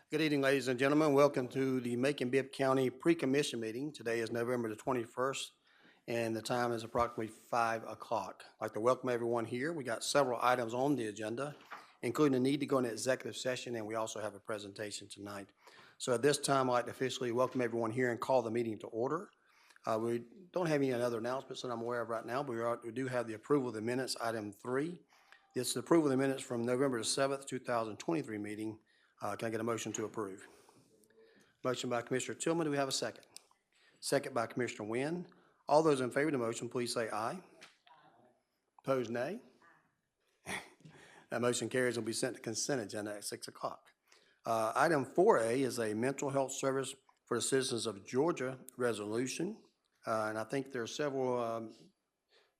Good evening, ladies and gentlemen. Welcome to the Macon-Bibb County Pre-Commission meeting. Today is November the 21st, and the time is approximately 5 o'clock. I'd like to welcome everyone here. We got several items on the agenda, including the need to go into executive session, and we also have a presentation tonight. So at this time, I'd like to officially welcome everyone here and call the meeting to order. We don't have any other announcements that I'm aware of right now, but we do have the approval of the minutes, item 3. It's the approval of the minutes from November the 7th, 2023 meeting. Can I get a motion to approve? Motion by Commissioner Tillman. Do we have a second? Second by Commissioner Wynn. All those in favor of the motion, please say aye. Opposed, nay. That motion carries and will be sent to consent agenda at 6 o'clock. Item 4A is a mental health service for the citizens of Georgia resolution. And I think there are several,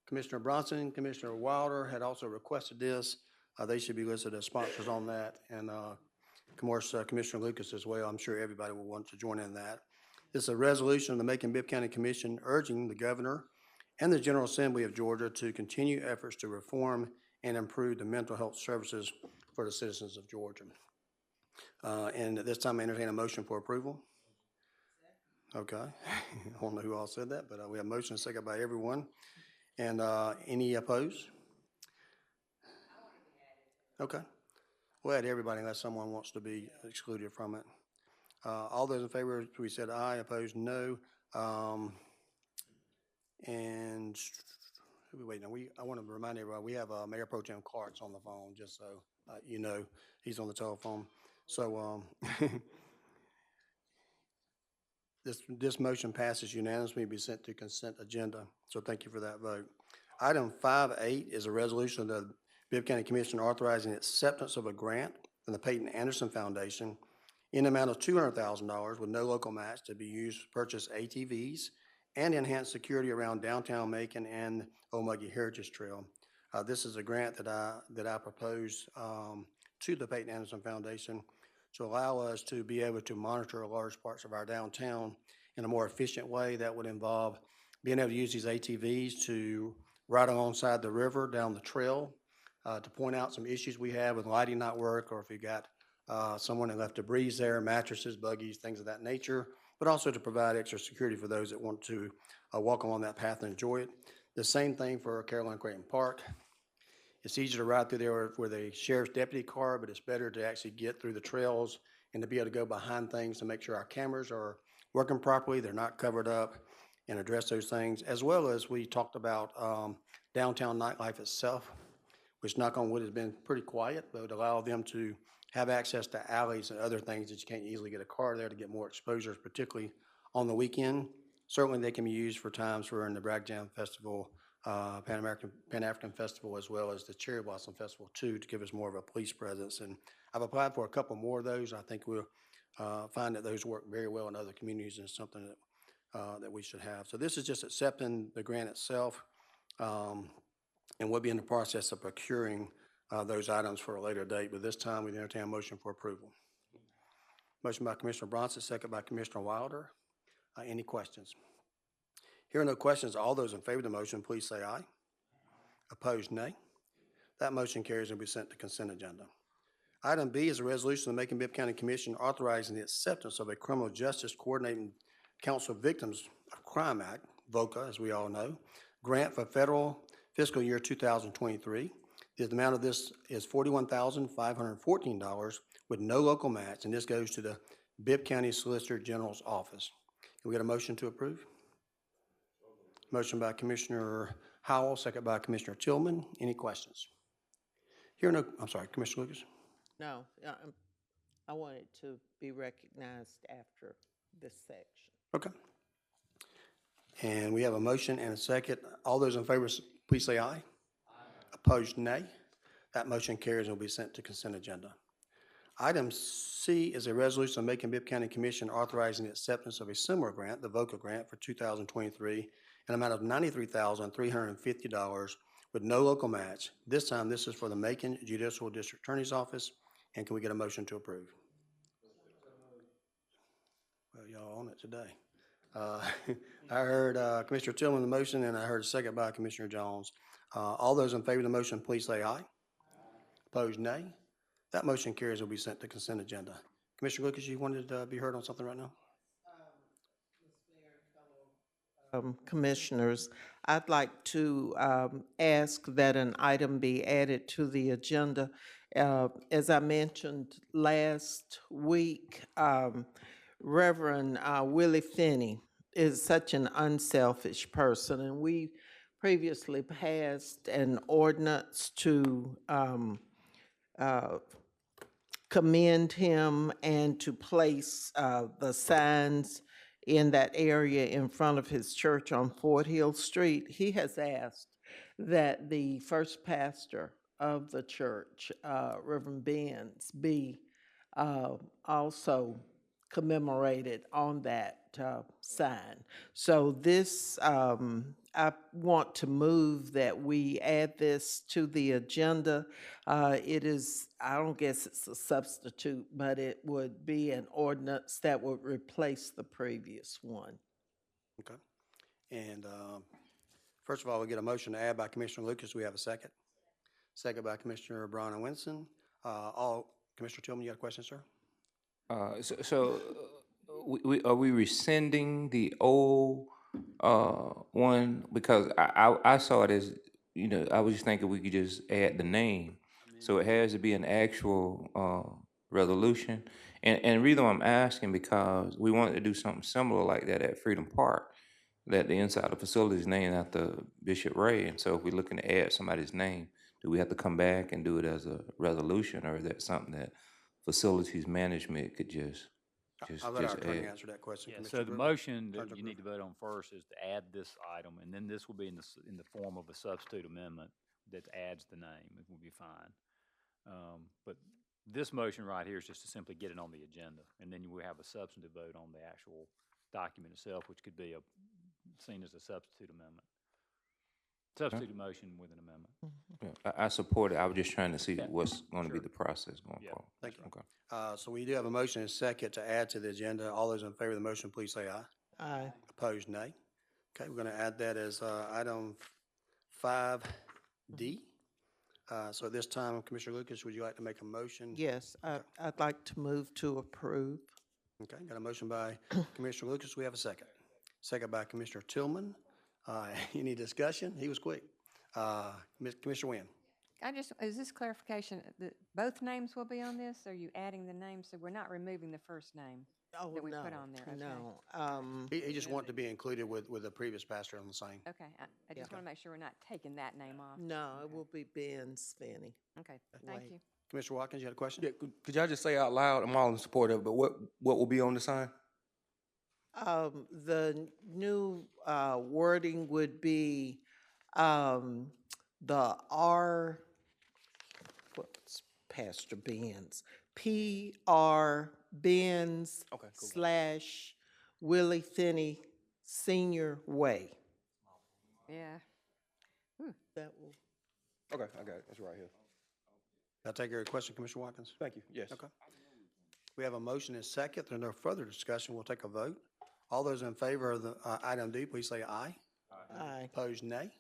Commissioner Bronson, Commissioner Wilder had also requested this. They should be listed as sponsors on that. And of course, Commissioner Lucas as well. I'm sure everybody will want to join in that. This is a resolution of the Macon-Bibb County Commission urging the governor and the General Assembly of Georgia to continue efforts to reform and improve the mental health services for the citizens of Georgia. And at this time, I entertain a motion for approval. Okay. I don't know who all said that, but we have a motion second by everyone. And any opposed? Okay. We'll add everybody unless someone wants to be excluded from it. All those in favor, we said aye. Opposed, no. And wait, now I want to remind everybody we have Mayor Pro Tem Clark's on the phone, just so you know he's on the telephone. So this motion passes unanimously, be sent to consent agenda. So thank you for that vote. Item 5.8 is a resolution of the Bibb County Commission authorizing acceptance of a grant from the Peyton Anderson Foundation in the amount of $200,000 with no local match to be used to purchase ATVs and enhance security around downtown Macon and Old Muggy Heritage Trail. This is a grant that I proposed to the Peyton Anderson Foundation to allow us to be able to monitor large parts of our downtown in a more efficient way. That would involve being able to use these ATVs to ride alongside the river down the trail to point out some issues we have with lighting not work, or if you got someone that left debris there, mattresses, buggies, things of that nature, but also to provide extra security for those that want to walk along that path and enjoy it. The same thing for Carolina Creighton Park. It's easier to ride through there with a sheriff's deputy car, but it's better to actually get through the trails and to be able to go behind things to make sure our cameras are working properly, they're not covered up, and address those things, as well as we talked about downtown nightlife itself, which, knock on wood, has been pretty quiet, but would allow them to have access to alleys and other things that you can't easily get a car there to get more exposures, particularly on the weekend. Certainly they can be used for times for in the Bragg Jam Festival, Pan-African Festival, as well as the Cherry Blossom Festival too, to give us more of a police presence. And I've applied for a couple more of those. I think we'll find that those work very well in other communities, and it's something that we should have. So this is just accepting the grant itself. And we'll be in the process of procuring those items for a later date, but this time we entertain a motion for approval. Motion by Commissioner Bronson, second by Commissioner Wilder. Any questions? Hearing no questions, all those in favor of the motion, please say aye. Opposed, nay. That motion carries and will be sent to consent agenda. Item B is a resolution of the Macon-Bibb County Commission authorizing the acceptance of a Criminal Justice Coordinating Council Victims of Crime Act, VOCA, as we all know, grant for federal fiscal year 2023. The amount of this is $41,514 with no local match, and this goes to the Bibb County Solicitor General's office. Can we get a motion to approve? Motion by Commissioner Howell, second by Commissioner Tillman. Any questions? I'm sorry, Commissioner Lucas? No, I want it to be recognized after this section. Okay. And we have a motion and a second. All those in favor, please say aye. Aye. Opposed, nay. That motion carries and will be sent to consent agenda. Item C is a resolution of Macon-Bibb County Commission authorizing the acceptance of a similar grant, the VOCA grant for 2023, an amount of $93,350 with no local match. This time, this is for the Macon Judicial District Attorney's Office. And can we get a motion to approve? Well, y'all on it today. I heard Commissioner Tillman the motion, and I heard a second by Commissioner Jones. All those in favor of the motion, please say aye. Opposed, nay. That motion carries and will be sent to consent agenda. Commissioner Lucas, you wanted to be heard on something right now? Commissioners, I'd like to ask that an item be added to the agenda. As I mentioned last week, Reverend Willie Finney is such an unselfish person, and we previously passed an ordinance to uh, commend him and to place the signs in that area in front of his church on Fort Hill Street. He has asked that the first pastor of the church, Reverend Benz, be also commemorated on that sign. So this, I want to move that we add this to the agenda. It is, I don't guess it's a substitute, but it would be an ordinance that would replace the previous one. Okay. And first of all, we get a motion to add by Commissioner Lucas. We have a second. Second by Commissioner Brown and Winston. Commissioner Tillman, you got a question, sir? Are we rescinding the old one? Because I saw it as, I was just thinking we could just add the name. So it has to be an actual resolution. And the reason why I'm asking, because we wanted to do something similar like that at Freedom Park, that the inside of the facility is named after Bishop Ray. And so if we're looking to add somebody's name, do we have to come back and do it as a resolution, or is that something that facilities management could just I'll let our attorney add? answer that question. Yeah, Commissioner so the Brewer. motion that Attorney you need to vote on first is to add this item, and then this will be in the form of a substitute amendment that adds the name. It will be fine. But this motion right here is just to simply get it on the agenda, and then we have a substantive vote on the actual document itself, which could be seen as a substitute amendment. Substitute motion with an amendment. Yeah, I support it. I was just trying to see Yeah, what's going to be sure. the process going Yeah. forward. Thank you. Okay. So we do have a motion and a second to add to the agenda. All those in favor of the motion, please say aye. Aye. Opposed, nay. Okay, we're going to add that as item 5D. So at this time, Commissioner Lucas, would you like to make a motion? Yes, I'd like to move to approve. Okay, got a motion by Commissioner Lucas. We have a second. Second by Commissioner Tillman. Any discussion? He was quick. Commissioner Wynn. Is this clarification, both names will be on this? Or are you adding the name, so we're not removing the first name Oh, that we no, put on there? Okay. no. He just wanted to be included with the previous pastor on the same. Okay, I just want to make sure we're not taking that name off. No, it will be Ben Spinney. Okay, thank Wait. you. Commissioner Watkins, you had a question? Yeah, could y'all just say out loud, I'm all in support of it, but what will be on the sign? The new wording would be the what's Pastor Benz? P.R. Benz Okay, cool. / Willie Finney Senior Way. Yeah. That will. Okay, I got it, it's right here. I'll take your question, Commissioner Watkins. Thank you, yes. Okay. We have a motion and a second. There's no further discussion. We'll take a vote. All those in favor of the item D, please say aye. Aye. Opposed, nay.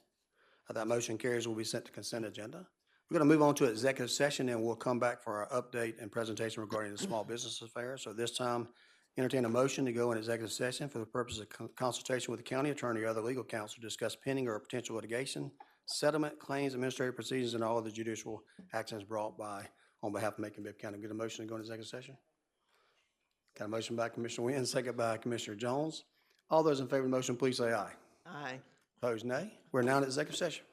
That motion carries, will be sent to consent agenda. We're going to move on to executive session, and we'll come back for our update and presentation regarding the small business affairs. So this time, entertain a motion to go in executive session for the purpose of consultation with the county attorney or other legal counsel to discuss pending or potential litigation, settlement, claims, administrative proceedings, and all of the judicial actions brought on behalf of Macon-Bibb County. Get a motion to go into executive session? Got a motion by Commissioner Wynn, second by Commissioner Jones. All those in favor of the motion, please say aye. Aye. Opposed, nay. We're now in executive session.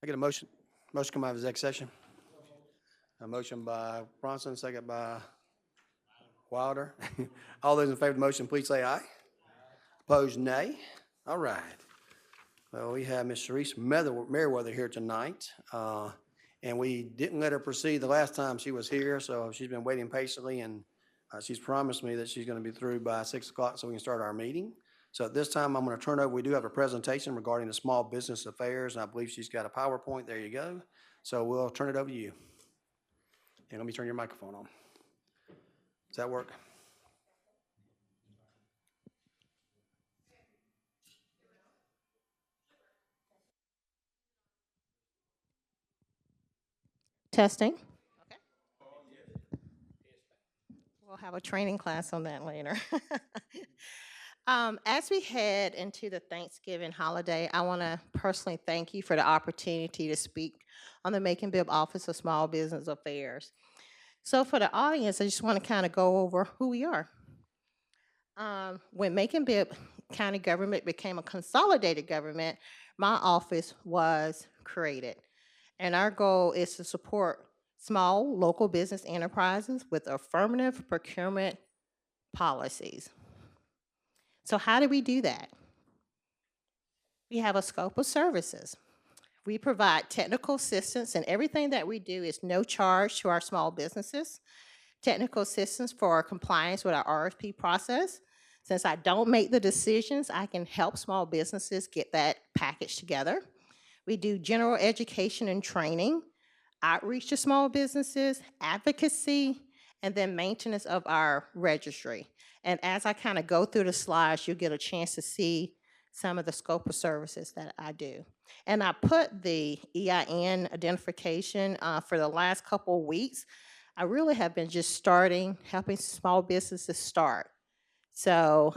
I get a motion come out of exec session? A motion by Bronson, second by Wilder. All those in favor of the motion, please say aye. Opposed, nay. All right. Well, we have Ms. Sharice Merriweather here tonight, and we didn't let her proceed the last time she was here, so she's been waiting patiently, and she's promised me that she's going to be through by 6 o'clock so we can start our meeting. So at this time, I'm going to turn over, we do have a presentation regarding the small business affairs, and I believe she's got a PowerPoint. There you go. So we'll turn it over to you. And let me turn your microphone on. Does that work? Testing. Okay. We'll have a training class on that later. As we head into the Thanksgiving holiday, I want to personally thank you for the opportunity to speak on the Macon-Bibb Office of Small Business Affairs. So for the audience, I just want to kind of go over who we are. When Macon-Bibb County government became a consolidated government, my office was created. And our goal is to support small local business enterprises with affirmative procurement policies. So how do we do that? We have a scope of services. We provide technical assistance, and everything that we do is no charge to our small businesses. Technical assistance for compliance with our RFP process. Since I don't make the decisions, I can help small businesses get that package together. We do general education and training, outreach to small businesses, advocacy, and then maintenance of our registry. And as I kind of go through the slides, you'll get a chance to see some of the scope of services that I do. And I put the EIN identification for the last couple of weeks. I really have been just starting, helping small businesses start. So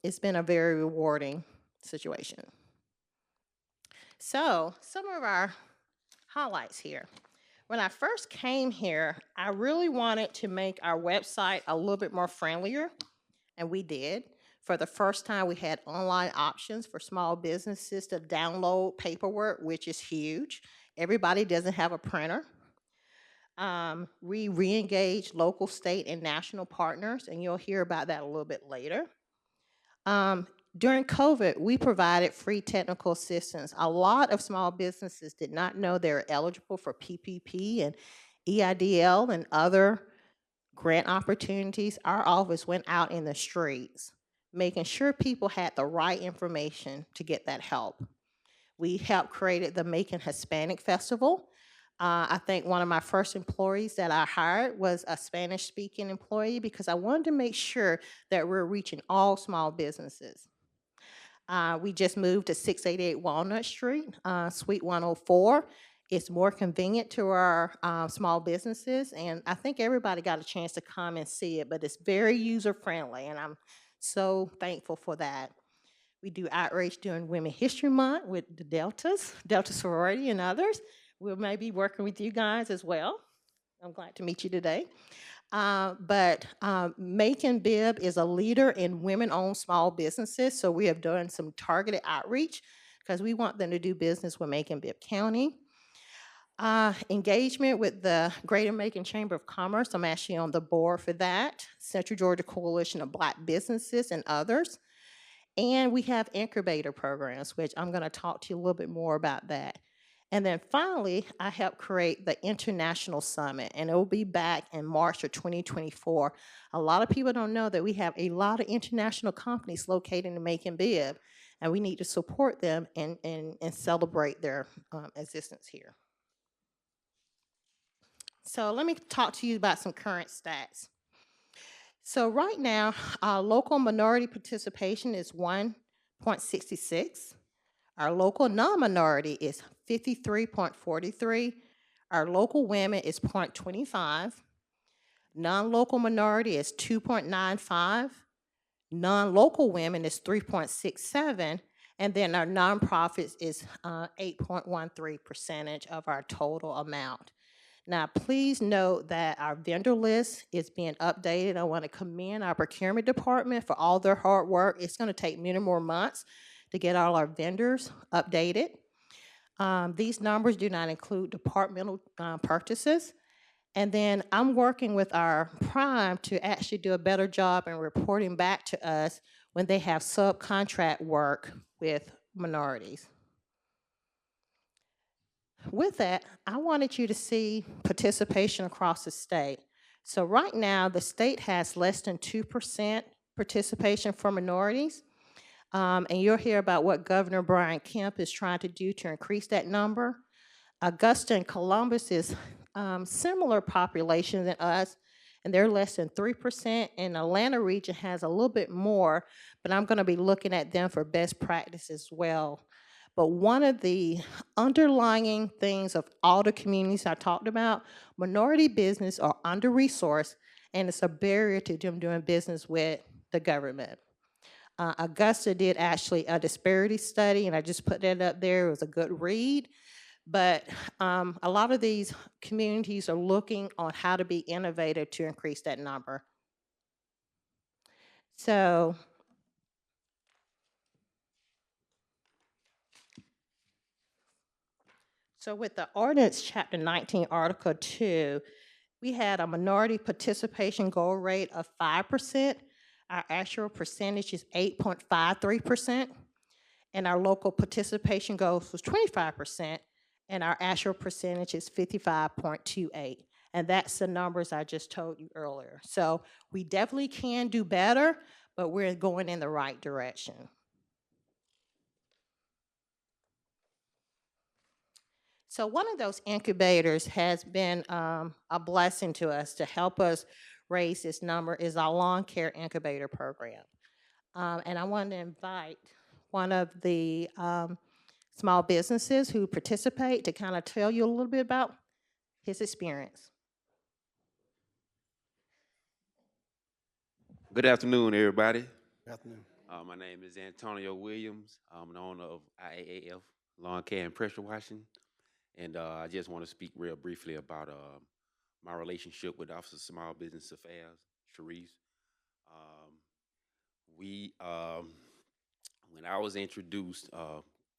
it's been a very rewarding situation. So some of our highlights here. When I first came here, I really wanted to make our website a little bit more friendlier, and we did. For the first time, we had online options for small businesses to download paperwork, which is huge. Everybody doesn't have a printer. We re-engaged local, state, and national partners, and you'll hear about that a little bit later. During COVID, we provided free technical assistance. A lot of small businesses did not know they were eligible for PPP and EIDL and other grant opportunities. Our office went out in the streets, making sure people had the right information to get that help. We helped create the Macon Hispanic Festival. I think one of my first employees that I hired was a Spanish-speaking employee because I wanted to make sure that we're reaching all small businesses. We just moved to 688 Walnut Street, Suite 104. It's more convenient to our small businesses, and I think everybody got a chance to come and see it, but it's very user-friendly, and I'm so thankful for that. We do outreach during Women's History Month with the Delta Sorority and others. We may be working with you guys as well. I'm glad to meet you today. Macon-Bibb is a leader in women-owned small businesses, so we have done some targeted outreach because we want them to do business with Macon-Bibb County. Engagement with the Greater Macon Chamber of Commerce, I'm actually on the board for that, Central Georgia Coalition of Black Businesses and others. And we have incubator programs, which I'm going to talk to you a little bit more about that. And then finally, I helped create the International Summit, and it will be back in March of 2024. A lot of people don't know that we have a lot of international companies located in Macon-Bibb, and we need to support them and celebrate their existence here. So let me talk to you about some current stats. So right now, local minority participation is 1.66. Our local non-minority is 53.43. Our local women is 0.25. Non-local minority is 2.95. Non-local women is 3.67. And then our nonprofits is 8.13% of our total amount. Now, please note that our vendor list is being updated. I want to commend our procurement department for all their hard work. It's going to take many more months to get all our vendors updated. These numbers do not include departmental purchases. And then I'm working with our prime to actually do a better job in reporting back to us when they have subcontract work with minorities. With that, I wanted you to see participation across the state. So right now, the state has less than 2% participation for minorities. And you'll hear about what Governor Brian Kemp is trying to do to increase that number. Augusta and Columbus is similar population than us, and they're less than 3%. And Atlanta region has a little bit more, but I'm going to be looking at them for best practice as well. But one of the underlying things of all the communities I talked about, minority business are under-resourced, and it's a barrier to them doing business with the government. Augusta did actually a disparity study, and I just put that up there. It was a good read. But a lot of these communities are looking on how to be innovative to increase that number. So with the ordinance chapter 19, article 2, we had a minority participation goal rate of 5%. Our actual percentage is 8.53%. And our local participation goal was 25%. And our actual percentage is 55.28. And that's the numbers I just told you earlier. So we definitely can do better, but we're going in the right direction. So one of those incubators has been a blessing to us to help us raise this number is our lawn care incubator program. And I want to invite one of the small businesses who participate to kind of tell you a little bit about his experience. Good afternoon, everybody. Good afternoon. My name is Antonio Williams. I'm the owner of IAAF Lawn Care and Pressure Washing. And I just want to speak real briefly about my relationship with Office of Small Business Affairs, Sharice. When I was introduced,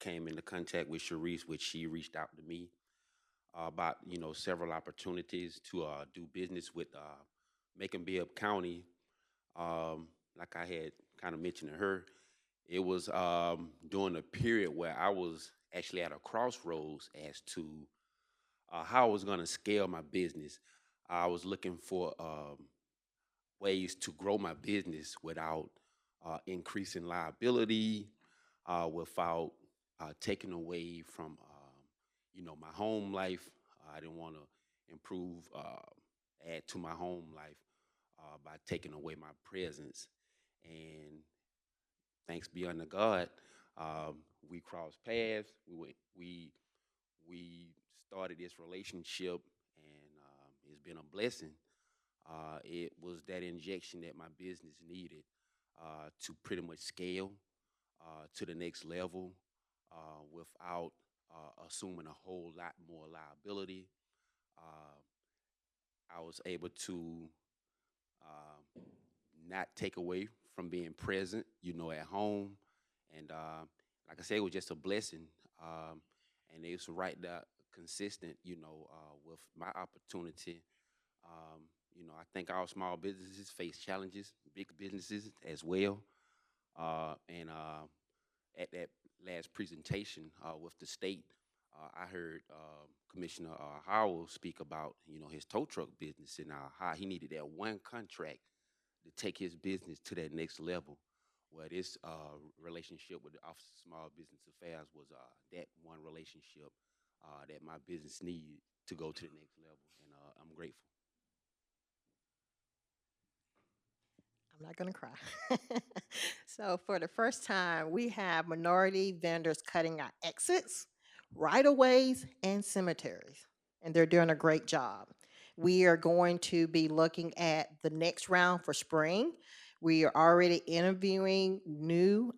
came into contact with Sharice, which she reached out to me about, several opportunities to do business with Macon-Bibb County. Like I had kind of mentioned to her, it was during a period where I was actually at a crossroads as to how I was going to scale my business. I was looking for ways to grow my business without increasing liability, without taking away from, my home life. I didn't want to improve, add to my home life by taking away my presence. And thanks be unto God, we crossed paths. We started this relationship, and it's been a blessing. It was that injection that my business needed to pretty much scale to the next level without assuming a whole lot more liability. I was able to not take away from being present, at home. And like I said, it was just a blessing. And it was right there consistent, with my opportunity. I think all small businesses face challenges, big businesses as well. And at that last presentation with the state, I heard Commissioner Howell speak about, his tow truck business and how he needed that one contract to take his business to that next level. Well, this relationship with the Office of Small Business Affairs was that one relationship that my business needed to go to the next level, and I'm grateful. I'm not going to cry. So for the first time, we have minority vendors cutting our exits, right-of-ways, and cemeteries. And they're doing a great job. We are going to be looking at the next round for spring. We are already interviewing new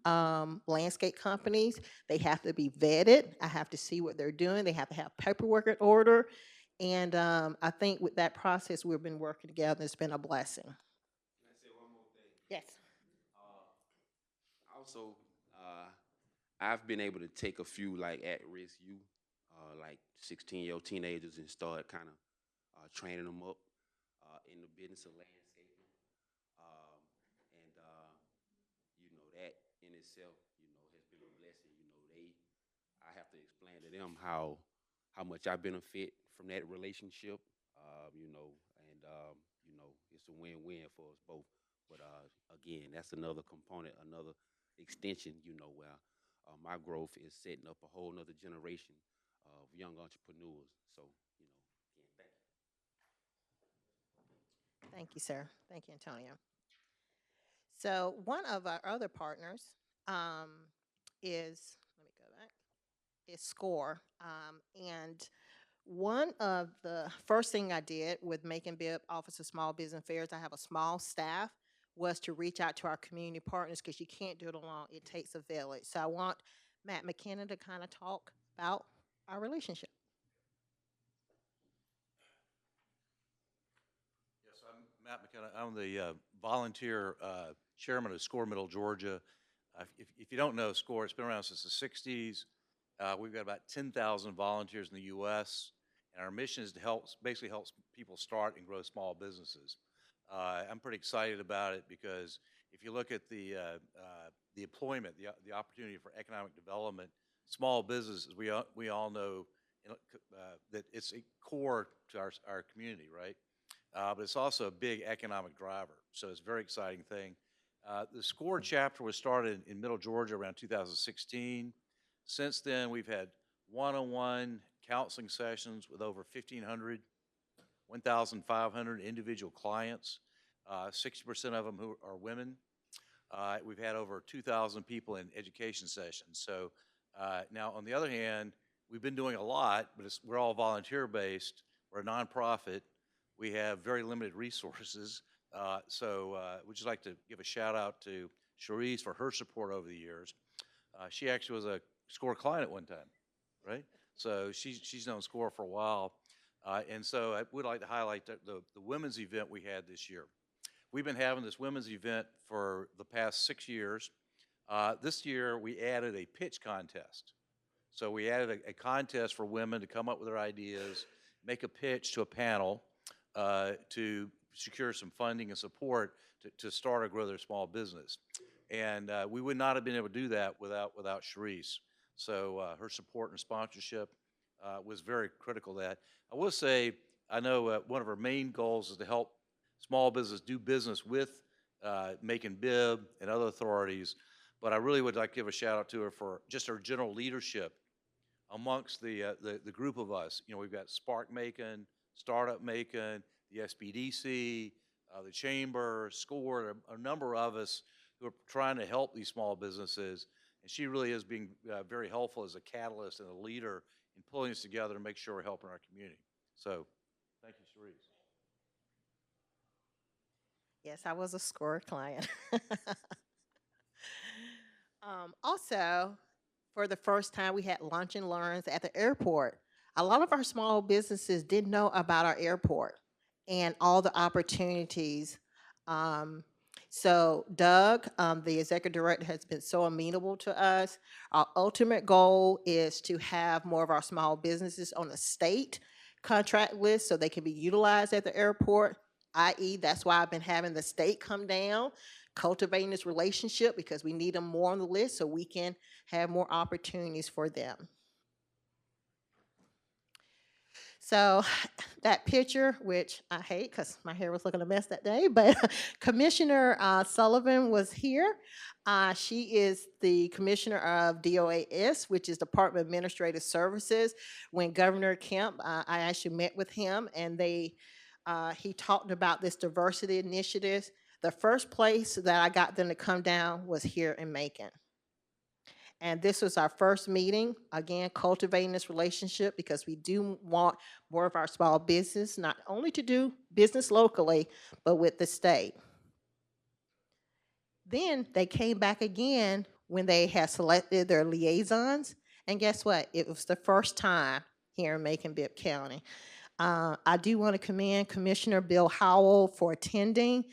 landscape companies. They have to be vetted. I have to see what they're doing. They have to have paperwork in order. And I think with that process, we've been working together. It's been a blessing. Can I say one more thing? Yes. Also, I've been able to take a few like at-risk youth like 16-year-old teenagers and start kind of training them up in the business of landscaping. Um, and that in itself, has been a blessing. I have to explain to them how much I benefit from that relationship. It's a win-win for us both. But again, that's another component, another extension. Where my growth is setting up a whole nother generation of young entrepreneurs. So, again, thank you. Thank you, sir. Thank you, Antonio. So one of our other partners um, is, let me go back, is SCORE. And one of the first thing I did with Macon-Bibb Office of Small Business Affairs, I have a small staff, was to reach out to our community partners because you can't do it alone. It takes a village. So I want Matt McKenna to kind of talk about our relationship. Yes, I'm Matt McKenna. I'm the volunteer chairman of SCORE Middle Georgia. If you don't know SCORE, it's been around since the 60s. We've got about 10,000 volunteers in the U.S., and our mission is to basically help people start and grow small businesses. I'm pretty excited about it because if you look at the employment, the opportunity for economic development, small businesses, we all know that it's a core to our community, right? But it's also a big economic driver. So it's a very exciting thing. The SCORE chapter was started in Middle Georgia around 2016. Since then, we've had one-on-one counseling sessions with over 1,500 individual clients, 60% of them who are women. We've had over 2,000 people in education sessions. So now, on the other hand, we've been doing a lot, but we're all volunteer-based. We're a nonprofit. We have very limited resources. We'd just like to give a shout out to Cherise for her support over the years. She actually was a SCORE client at one time, right? So she's known SCORE for a while. And so I would like to highlight the women's event we had this year. We've been having this women's event for the past 6 years. This year we added a pitch contest. So we added a contest for women to come up with their ideas, make a pitch to a panel to secure some funding and support to start or grow their small business. And we would not have been able to do that without Cherise. So her support and sponsorship was very critical to that. I will say, I know one of our main goals is to help small business do business with Macon-Bibb and other authorities, but I really would like to give a shout out to her for just her general leadership amongst the group of us. We've got Spark Macon, Startup Macon, the SBDC, the Chamber, SCORE, a number of us who are trying to help these small businesses. And she really is being very helpful as a catalyst and a leader in pulling us together to make sure we're helping our community. So, thank you, Cherise. Yes, I was a SCORE client. Also, for the first time, we had lunch and learns at the airport. A lot of our small businesses didn't know about our airport and all the opportunities. So Doug, the executive director, has been so amenable to us. Our ultimate goal is to have more of our small businesses on the state contract list so they can be utilized at the airport, i.e. that's why I've been having the state come down, cultivating this relationship because we need them more on the list so we can have more opportunities for them. So that picture, which I hate because my hair was looking a mess that day, but Commissioner Sullivan was here. She is the commissioner of DOAS, which is Department of Administrative Services. When Governor Kemp, I actually met with him, and he talked about this diversity initiative. The first place that I got them to come down was here in Macon. And this was our first meeting, again, cultivating this relationship because we do want more of our small business, not only to do business locally, but with the state. Then they came back again when they had selected their liaisons. And guess what? It was the first time here in Macon-Bibb County. I do want to commend Commissioner Bill Howell for attending.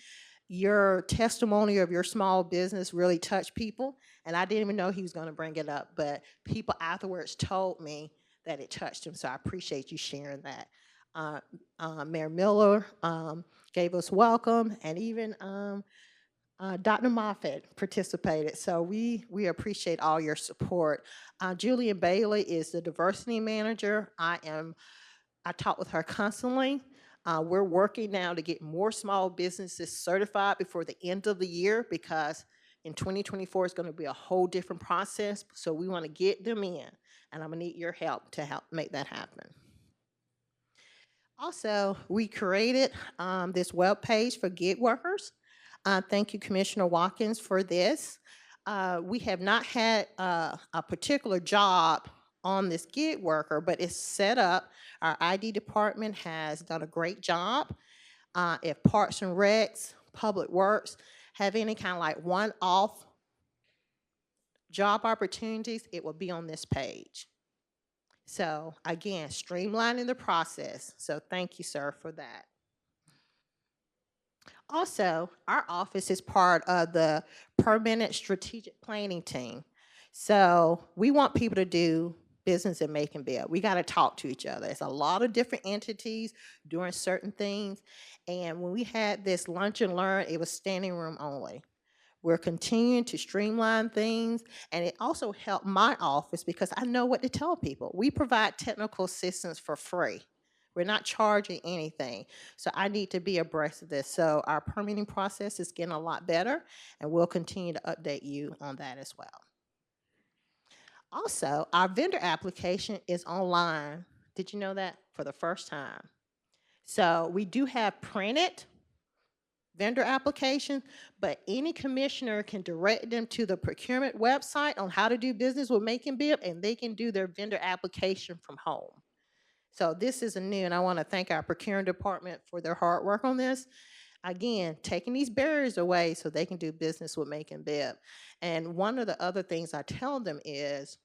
Your testimony of your small business really touched people, and I didn't even know he was going to bring it up, but people afterwards told me that it touched them. So I appreciate you sharing that. Mayor Miller gave us welcome, and even Dr. Moffett participated. So we appreciate all your support. Julian Bailey is the diversity manager. I talk with her constantly. We're working now to get more small businesses certified before the end of the year, because in 2024 it's going to be a whole different process. So we want to get them in, and I'm going to need your help to help make that happen. Also, we created this web page for gig workers. Thank you, Commissioner Watkins, for this. We have not had a particular job on this gig worker, but it's set up. Our ID department has done a great job. If Parks and Recs, Public Works have any kind of like one-off job opportunities, it will be on this page. So again, streamlining the process. So thank you, sir, for that. Also, our office is part of the permanent strategic planning team. So we want people to do business in Macon-Bibb. We got to talk to each other. It's a lot of different entities doing certain things. And when we had this lunch and learn, it was standing room only. We're continuing to streamline things, and it also helped my office because I know what to tell people. We provide technical assistance for free. We're not charging anything. So I need to be abreast of this. So our permitting process is getting a lot better, and we'll continue to update you on that as well. Also, our vendor application is online. Did you know that? For the first time. So we do have printed vendor application, but any commissioner can direct them to the procurement website on how to do business with Macon-Bibb, and they can do their vendor application from home. So this is new, and I want to thank our procurement department for their hard work on this. Again, taking these barriers away so they can do business with Macon-Bibb. And one of the other things I tell them is,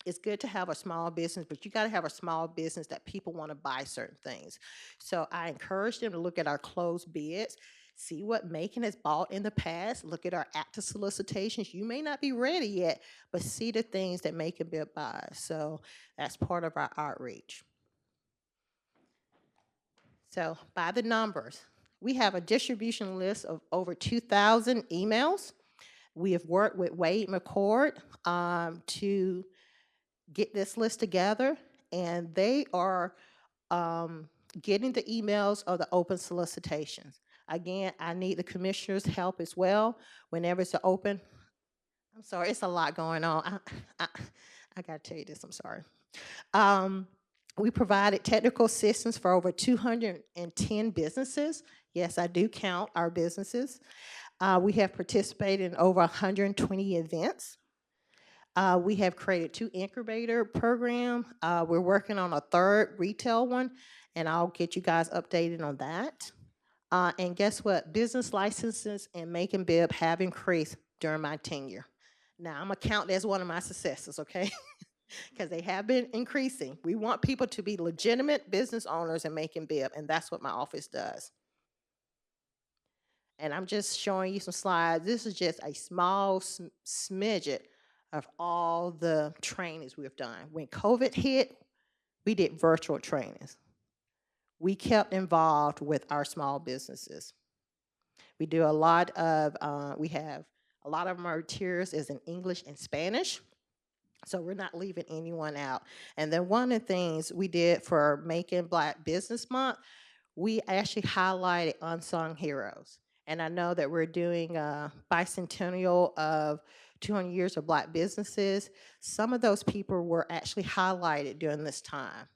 it's good to have a small business, but you got to have a small business that people want to buy certain things. So I encourage them to look at our closed bids, see what Macon has bought in the past, look at our active solicitations. You may not be ready yet, but see the things that Macon-Bibb buys. So that's part of our outreach. So by the numbers, we have a distribution list of over 2,000 emails. We have worked with Wade McCord to get this list together, and they are getting the emails of the open solicitations. Again, I need the commissioner's help as well whenever it's open. I'm sorry, it's a lot going on. I got to tell you this, I'm sorry. We provided technical assistance for over 210 businesses. Yes, I do count our businesses. We have participated in over 120 events. We have created 2 incubator programs. We're working on a 3rd retail one, and I'll get you guys updated on that. And guess what? Business licenses in Macon-Bibb have increased during my tenure. Now, I'm going to count that as one of my successes, okay? Because they have been increasing. We want people to be legitimate business owners in Macon-Bibb, and that's what my office does. And I'm just showing you some slides. This is just a small smidget of all the trainings we've done. When COVID hit, we did virtual trainings. We kept involved with our small businesses. We do a lot of, we have a lot of our materials is in English and Spanish. So we're not leaving anyone out. And then one of the things we did for Macon Black Business Month, we actually highlighted unsung heroes. And I know that we're doing a bicentennial of 200 years of Black businesses. Some of those people were actually highlighted during this time.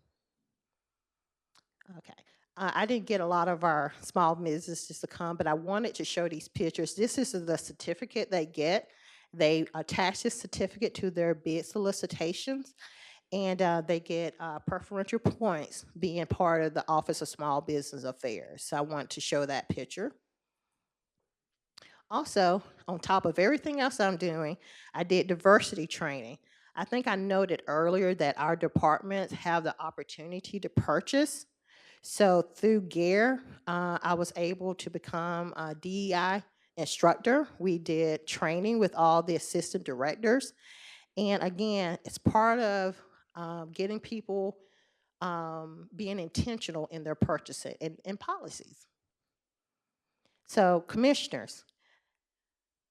Okay. I didn't get a lot of our small businesses to come, but I wanted to show these pictures. This is the certificate they get. They attach this certificate to their bid solicitations, and they get preferential points being part of the Office of Small Business Affairs. So I want to show that picture. Also, on top of everything else I'm doing, I did diversity training. I think I noted earlier that our departments have the opportunity to purchase. So through GARE, I was able to become a DEI instructor. We did training with all the assistant directors. And again, it's part of getting people being intentional in their purchasing and policies. So commissioners,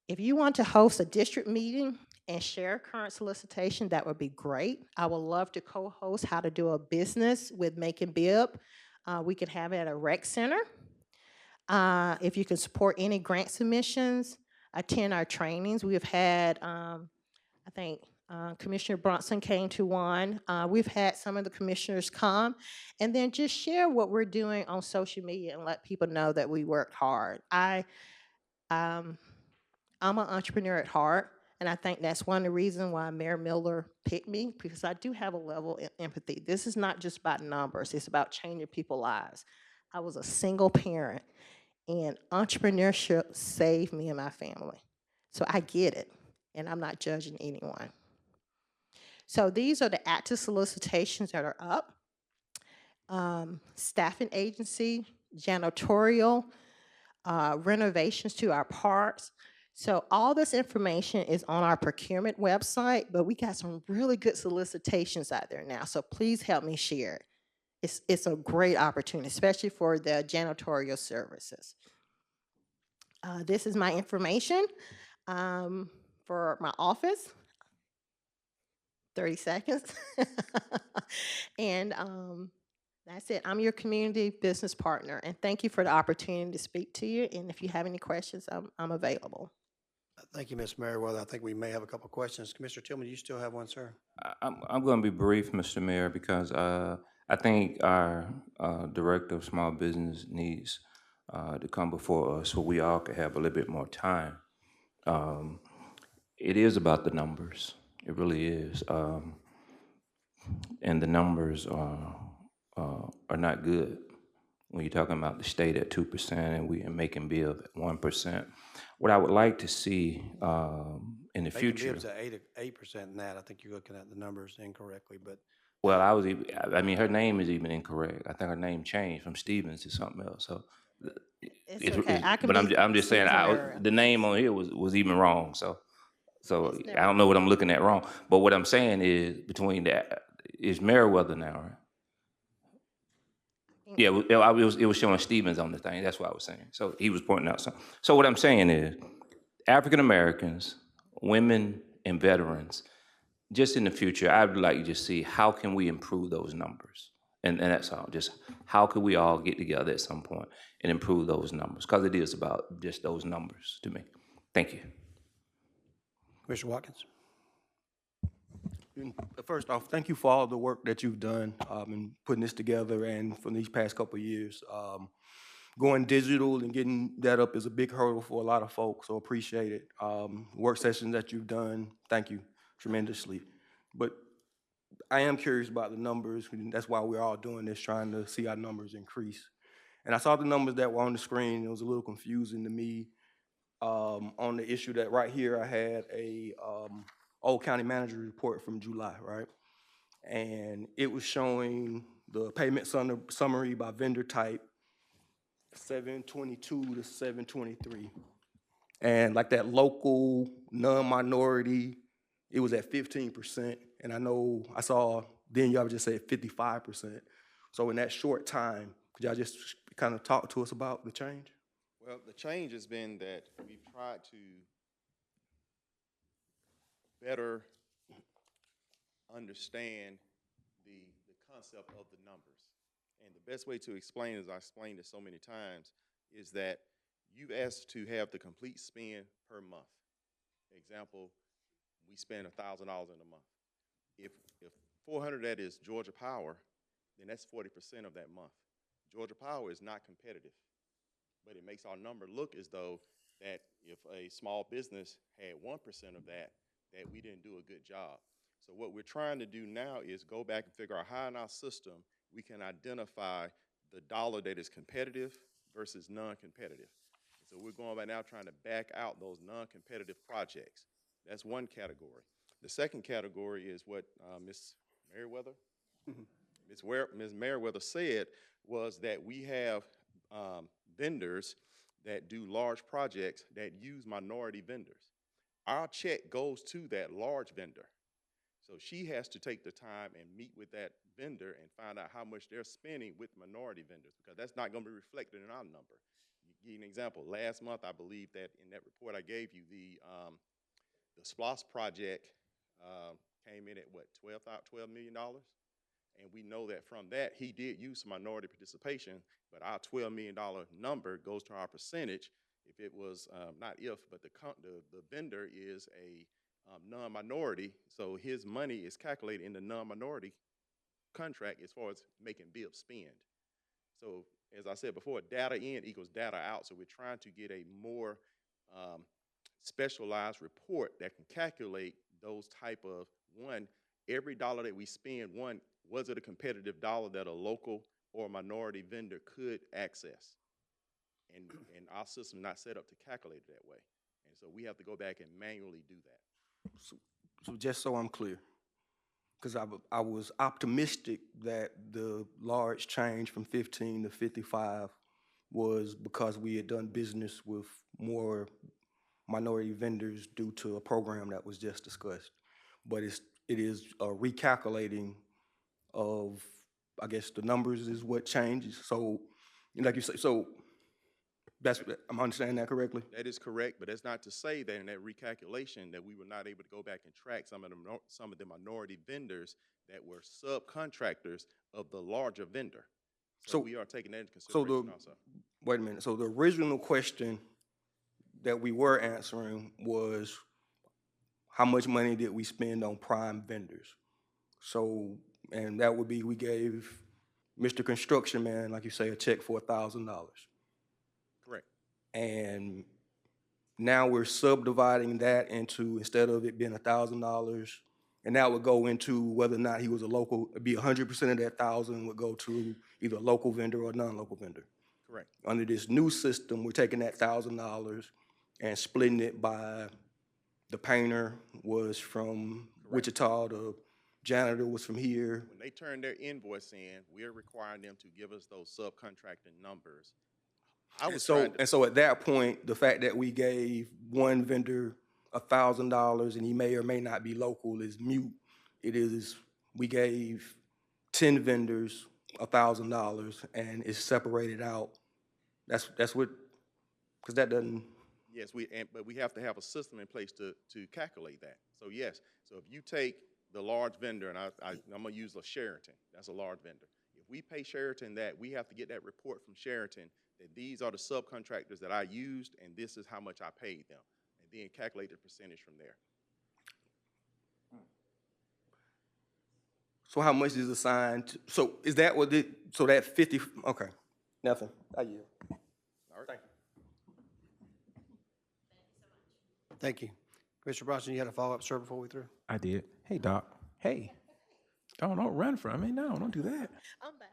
if you want to host a district meeting and share current solicitation, that would be great. I would love to co-host how to do a business with Macon-Bibb. We could have it at a rec center. If you can support any grant submissions, attend our trainings. We've had, I think Commissioner Bronson came to one. We've had some of the commissioners come, and then just share what we're doing on social media and let people know that we worked hard. I'm an entrepreneur at heart, and I think that's one of the reasons why Mayor Miller picked me, because I do have a level of empathy. This is not just about numbers, it's about changing people's lives. I was a single parent, and entrepreneurship saved me and my family. So I get it, and I'm not judging anyone. So these are the active solicitations that are up. Staffing agency, janitorial, renovations to our parks. So all this information is on our procurement website, but we got some really good solicitations out there now. So please help me share it. It's a great opportunity, especially for the janitorial services. This is my information for my office. 30 seconds. And that's it. I'm your community business partner, and thank you for the opportunity to speak to you. And if you have any questions, I'm available. Thank you, Ms. Merriweather. I think we may have a couple of questions. Commissioner Tillman, do you still have one, sir? I'm going to be brief, Mr. Mayor, because I think our Director of Small Business needs to come before us so we all can have a little bit more time. It is about the numbers. It really is. And the numbers are not good. When you're talking about the state at 2% and we are making Bibb at 1%. What I would like to see in the future. Bibb's at 8% net. I think you're looking at the numbers incorrectly, but. Well, I mean, her name is even incorrect. I think her name changed from Stevens to something else. So, It's okay. I can but be I'm just saying, Susan Merrill. the name on here was even wrong. So It's I don't know what I'm looking at wrong. But what I'm saying is between that is Merriweather now, right? Yeah, it was showing Stevens on the thing. That's what I was saying. So he was pointing out something. So what I'm saying is, African Americans, women, and veterans, just in the future, I'd like to just see how can we improve those numbers. And that's all. Just how could we all get together at some point and improve those numbers? Because it is about just those numbers to me. Thank you. Commissioner Watkins? First off, thank you for all the work that you've done in putting this together and for these past couple of years. Going digital and getting that up is a big hurdle for a lot of folks, so appreciate it. Work sessions that you've done, thank you tremendously. But I am curious about the numbers, and that's why we're all doing this, trying to see our numbers increase. And I saw the numbers that were on the screen. It was a little confusing to me on the issue that right here I had a old county manager report from July, right? And it was showing the payment summary by vendor type, 722 to 723. And like that local non-minority, it was at 15%. And I know I saw then y'all just said 55%. So in that short time, could y'all just kind of talk to us about the change? Well, the change has been that we've tried to better understand the concept of the numbers. And the best way to explain, as I explained it so many times, is that you've asked to have the complete spend per month. Example, we spend $1,000 in a month. If 400 of that is Georgia Power, then that's 40% of that month. Georgia Power is not competitive, but it makes our number look as though that if a small business had 1% of that we didn't do a good job. So what we're trying to do now is go back and figure out how in our system we can identify the dollar that is competitive versus non-competitive. So we're going by now trying to back out those non-competitive projects. That's one category. The second category is what Ms. Merriweather, Ms. Merriweather said, was that we have vendors that do large projects that use minority vendors. Our check goes to that large vendor. So she has to take the time and meet with that vendor and find out how much they're spending with minority vendors, because that's not going to be reflected in our number. Give you an example. Last month, I believe that in that report I gave you, the SPLOS project came in at what, $12 million? And we know that from that, he did use some minority participation, but our $12 million number goes to our percentage. If it was, not if, but the vendor is a non-minority, so his money is calculated in the non-minority contract as far as Macon-Bibb spend. So as I said before, data in equals data out, so we're trying to get a more specialized report that can calculate those type of, one, every dollar that we spend, one, was it a competitive dollar that a local or minority vendor could access? And our system not set up to calculate it that way. And so we have to go back and manually do that. So just so I'm clear, because I was optimistic that the large change from 15 to 55 was because we had done business with more minority vendors due to a program that was just discussed. But it is a recalculating of, I guess, the numbers is what changes. So, like you say, so that's, I'm understanding that correctly? That is correct, but that's not to say that in that recalculation that we were not able to go back and track some of the minority vendors that were subcontractors of the larger vendor. So we are taking that into consideration also. Wait a minute. So the original question that we were answering was how much money did we spend on prime vendors? So, and that would be, we gave Mr. Construction Man, like you say, a check for $1,000. Correct. And now we're subdividing that into, instead of it being $1,000, and that would go into whether or not he was a local, it'd be 100% of that 1,000 would go to either a local vendor or a non-local vendor. Correct. Under this new system, we're taking that $1,000 and splitting it by the painter was from Wichita, the janitor was from here. When they turn their invoice in, we're requiring them to give us those subcontracting numbers. So at that point, the fact that we gave one vendor $1,000 and he may or may not be local is mute. It is, we gave 10 vendors $1,000 and it's separated out. That's what, because that doesn't. Yes, but we have to have a system in place to calculate that. So yes, so if you take the large vendor, and I'm gonna use a Sheraton, that's a large vendor. If we pay Sheraton that, we have to get that report from Sheraton that these are the subcontractors that I used and this is how much I paid them, and then calculate the percentage from there. So how much is assigned? So is that what it, so that 50, okay, nothing, I yield. All right. Thank you. Thank you. Commissioner Bronson, you had a follow-up, sir, before we through? I did. Hey, Doc. Hey. Don't run from me. No, don't do that. I'm back.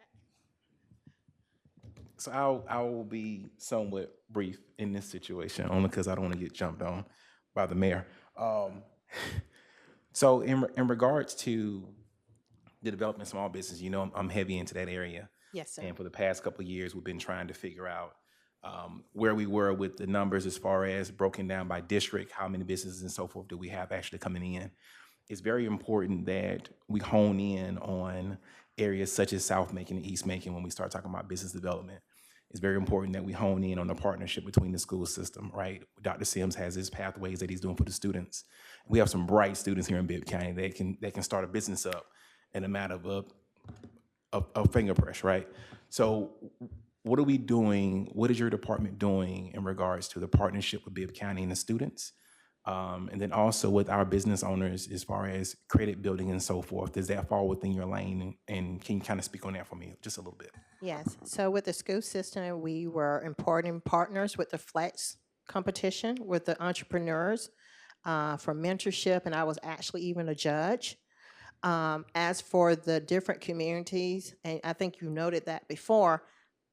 So I will be somewhat brief in this situation, only because I don't want to get jumped on by the mayor. So in regards to the development of small business, you know, I'm heavy into that area. Yes, sir. And for the past couple of years, we've been trying to figure out where we were with the numbers as far as broken down by district, how many businesses and so forth do we have actually coming in. It's very important that we hone in on areas such as South Macon and East Macon when we start talking about business development. It's very important that we hone in on the partnership between the school system, right? Dr. Sims has his pathways that he's doing for the students. We have some bright students here in Bibb County that can start a business up in a matter of finger press, right? So what are we doing? What is your department doing in regards to the partnership with Bibb County and the students? And then also with our business owners as far as credit building and so forth, does that fall within your lane? And can you kind of speak on that for me just a little bit? Yes. So with the school system, we were important partners with the Flex competition with the entrepreneurs for mentorship, and I was actually even a judge. As for the different communities, and I think you noted that before,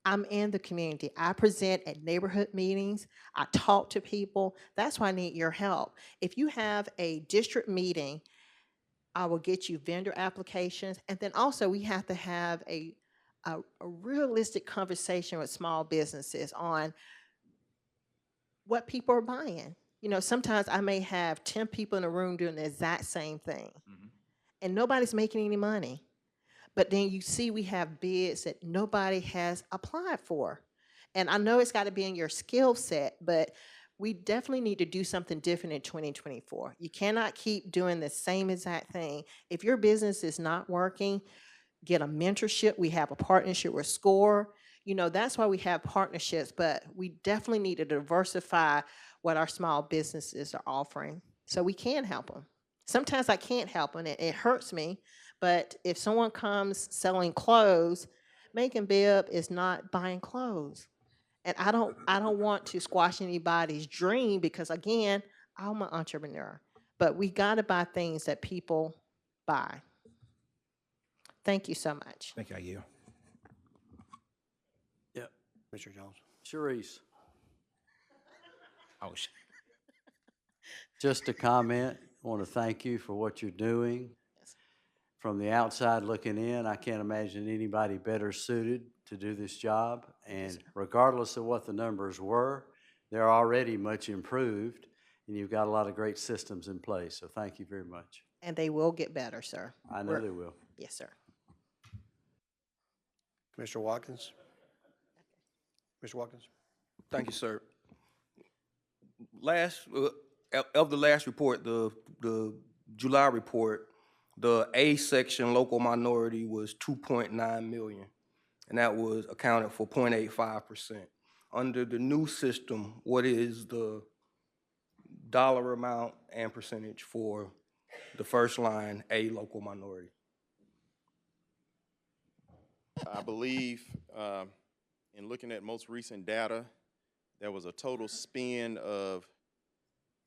I'm in the community. I present at neighborhood meetings. I talk to people. That's why I need your help. If you have a district meeting, I will get you vendor applications. And then also we have to have a realistic conversation with small businesses on what people are buying. You know, sometimes I may have 10 people in a room doing the exact same thing. and nobody's making any money. But then you see we have bids that nobody has applied for. And I know it's got to be in your skill set, but we definitely need to do something different in 2024. You cannot keep doing the same exact thing. If your business is not working, get a mentorship. We have a partnership with SCORE. You know, that's why we have partnerships, but we definitely need to diversify what our small businesses are offering so we can help them. Sometimes I can't help them, and it hurts me, but if someone comes selling clothes, Macon-Bibb is not buying clothes. And I don't want to squash anybody's dream because again, I'm an entrepreneur. But we gotta buy things that people buy. Thank you so much. Thank you, I yield. Yep. Mr. Jones. Sharice, Oh, just a comment. I want to thank you for what you're doing. From the outside looking in, I can't imagine anybody better suited to do this job. And regardless of what the numbers were, they're already much improved, and you've got a lot of great systems in place. So thank you very much. And they will get better, sir. I know they will. Yes, sir. Commissioner Watkins? Mr. Watkins? Thank you, sir. Of the last report, the July report, the A section local minority was 2.9 million, and that was accounted for 0.85%. Under the new system, what is the dollar amount and percentage for the first line, A local minority? I believe, in looking at most recent data, there was a total spend of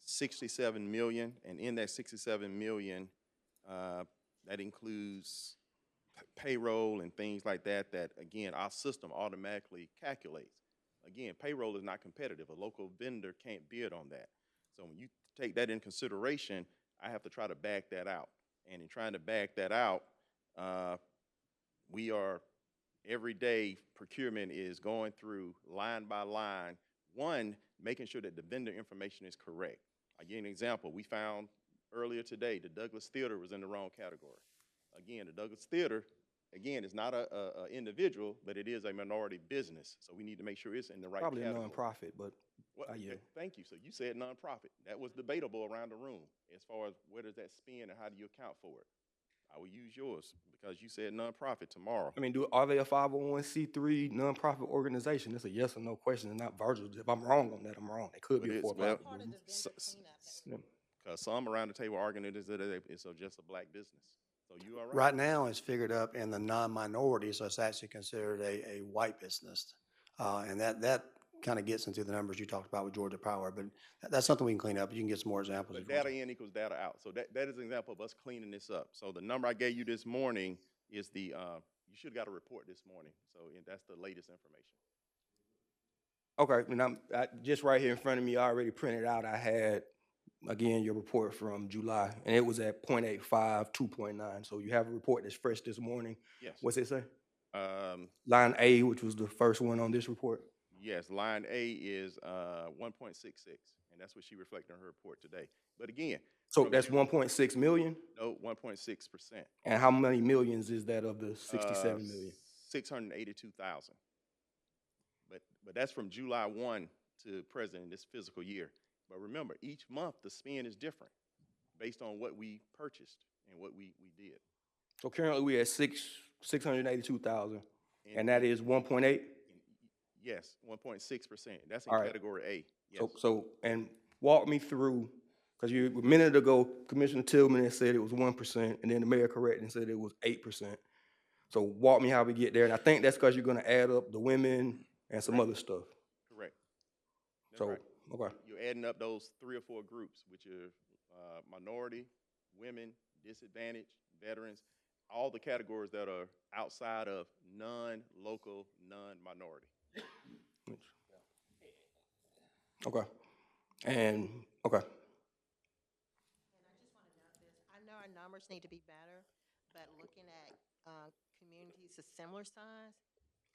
67 million, and in that 67 million, that includes payroll and things like that, that again, our system automatically calculates. Again, payroll is not competitive. A local vendor can't bid on that. So when you take that in consideration, I have to try to back that out. And in trying to back that out, we are, every day, procurement is going through line by line, one, making sure that the vendor information is correct. I'll give you an example. We found earlier today the Douglas Theater was in the wrong category. Again, the Douglas Theater, again, is not a individual, but it is a minority business. So we need to make sure it's in the right Probably category. a nonprofit, but Okay, thank you. So you said nonprofit. That was debatable around the room as far as where does that spend and how do you account for it. I will use yours because you said nonprofit tomorrow. I mean, are they a 501c3 nonprofit organization? It's a yes or no question, and not Virgil. If I'm wrong on that, I'm wrong. It could be a for-profit business. Because some around the table arguing it is that it's just a black business. So you all right? Right now, it's figured up in the non-minority, so it's actually considered a white business. And that kind of gets into the numbers you talked about with Georgia Power, but that's something we can clean up. You can get some more examples. But data in equals data out. So that is an example of us cleaning this up. So the number I gave you this morning is the, you should have got a report this morning. So that's the latest information. Okay, and I just right here in front of me, I already printed out. I had, again, your report from July, and it was at 0.85, 2.9. So you have a report that's fresh this morning. Yes. What's it say? Line A, which was the first one on this report. Yes, line A is 1.66, and that's what she reflected in her report today. But again. So that's 1.6 million? No, 1.6%. And how many millions is that of the 67 million? 682,000. But that's from July 1 to present in this fiscal year. But remember, each month the spend is different based on what we purchased and what we did. So currently we at 682,000, and that is 1.8? Yes, 1.6%. That's in All right. category A. Yes. So and walk me through, because a minute ago, Commissioner Tillman had said it was 1%, and then the mayor corrected and said it was 8%. So walk me how we get there, and I think that's because you're going to add up the women and some other stuff. Correct. That's So, right. okay. You're adding up those 3 or 4 groups, which are minority, women, disadvantaged, veterans, all the categories that are outside of non-local, non-minority. Okay. And, okay. And I just want to note this. I know our numbers need to be better, but looking at communities of similar size,